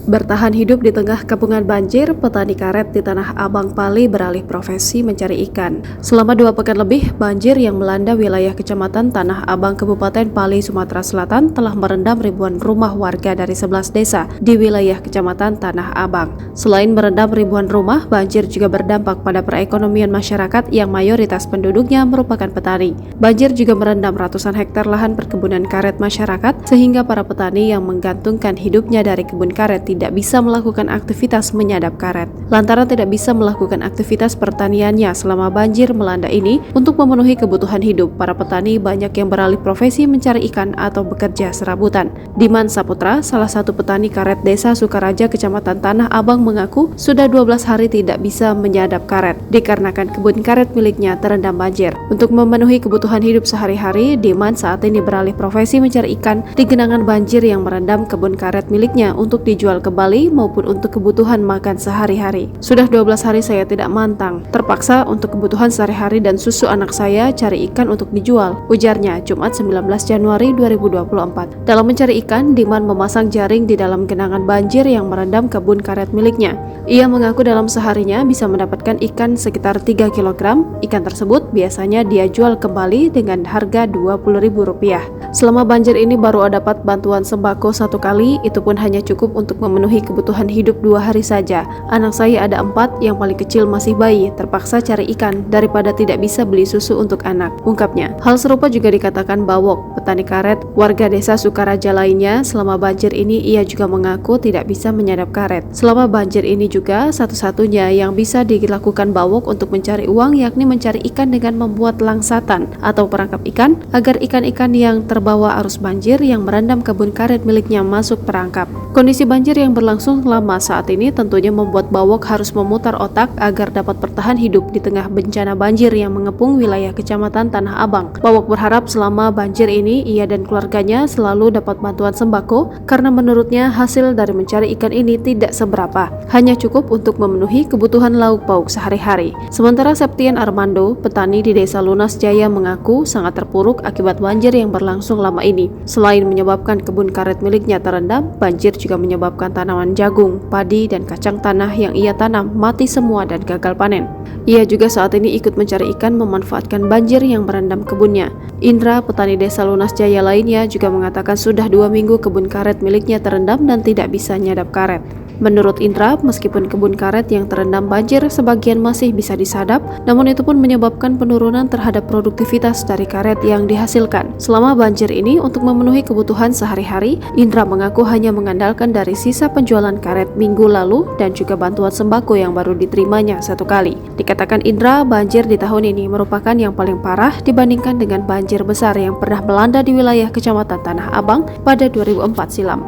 Bertahan hidup di tengah kepungan banjir, petani karet di Tanah Abang, Pali beralih profesi mencari ikan. Selama 2 pekan lebih, banjir yang melanda wilayah Kecamatan Tanah Abang, Kabupaten Pali, Sumatera Selatan telah merendam ribuan rumah warga dari 11 desa di wilayah Kecamatan Tanah Abang. Selain merendam ribuan rumah, banjir juga berdampak pada perekonomian masyarakat yang mayoritas penduduknya merupakan petani. Banjir juga merendam ratusan hektar lahan perkebunan karet masyarakat, sehingga para petani yang menggantungkan hidupnya dari kebun karet tidak bisa melakukan aktivitas menyadap karet. Lantaran tidak bisa melakukan aktivitas pertaniannya selama banjir melanda ini, untuk memenuhi kebutuhan hidup, para petani banyak yang beralih profesi mencari ikan atau bekerja serabutan. Diman Saputra, salah satu petani karet Desa Sukaraja, Kecamatan Tanah Abang, mengaku sudah 12 hari tidak bisa menyadap karet dikarenakan kebun karet miliknya terendam banjir. Untuk memenuhi kebutuhan hidup sehari-hari, Diman saat ini beralih profesi mencari ikan di genangan banjir yang merendam kebun karet miliknya untuk dijual kembali maupun untuk kebutuhan makan sehari-hari. Sudah 12 hari saya tidak mantang, terpaksa untuk kebutuhan sehari-hari dan susu anak saya cari ikan untuk dijual, ujarnya Jumat 19 Januari 2024. Dalam mencari ikan, Diman memasang jaring di dalam genangan banjir yang merendam kebun karet miliknya. Ia mengaku dalam seharinya bisa mendapatkan ikan sekitar 3 kg. Ikan tersebut biasanya dia jual kembali dengan harga Rp20.000. Selama banjir ini baru dapat bantuan sembako 1 kali, itu pun hanya cukup untuk memenuhi kebutuhan hidup 2 hari saja. Anak saya ada 4, yang paling kecil masih bayi, terpaksa cari ikan daripada tidak bisa beli susu untuk anak, ungkapnya. Hal serupa juga dikatakan Bawok, petani karet warga Desa Sukaraja lainnya. Selama banjir ini ia juga mengaku tidak bisa menyadap karet. Selama banjir ini juga satu-satunya yang bisa dilakukan Bawok untuk mencari uang yakni mencari ikan dengan membuat langsatan atau perangkap ikan agar ikan-ikan yang terbawa arus banjir yang merendam kebun karet miliknya masuk perangkap. Kondisi banjir yang berlangsung lama saat ini tentunya membuat Bawok harus memutar otak agar dapat bertahan hidup di tengah bencana banjir yang mengepung wilayah Kecamatan Tanah Abang. Bawok berharap selama banjir ini ia dan keluarganya selalu dapat bantuan sembako karena menurutnya hasil dari mencari ikan ini tidak seberapa, hanya cukup untuk memenuhi kebutuhan lauk pauk sehari-hari. Sementara Septian Armando, petani di Desa Lunas Jaya, mengaku sangat terpuruk akibat banjir yang berlangsung lama ini. Selain menyebabkan kebun karet miliknya terendam, banjir juga menyebabkan tanaman jagung, padi, dan kacang tanah yang ia tanam mati semua dan gagal panen. Ia juga saat ini ikut mencari ikan memanfaatkan banjir yang merendam kebunnya. Indra, petani Desa Lunas Jaya lainnya, juga mengatakan sudah 2 minggu kebun karet miliknya terendam dan tidak bisa nyadap karet. Menurut Indra, meskipun kebun karet yang terendam banjir sebagian masih bisa disadap, namun itu pun menyebabkan penurunan terhadap produktivitas dari karet yang dihasilkan. Selama banjir ini, untuk memenuhi kebutuhan sehari-hari, Indra mengaku hanya mengandalkan dari sisa penjualan karet minggu lalu dan juga bantuan sembako yang baru diterimanya 1 kali. Dikatakan Indra, banjir di tahun ini merupakan yang paling parah dibandingkan dengan banjir besar yang pernah melanda di wilayah Kecamatan Tanah Abang pada 2004 silam.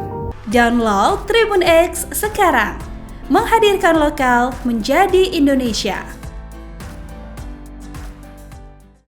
Download Tribun X sekarang, menghadirkan lokal menjadi Indonesia.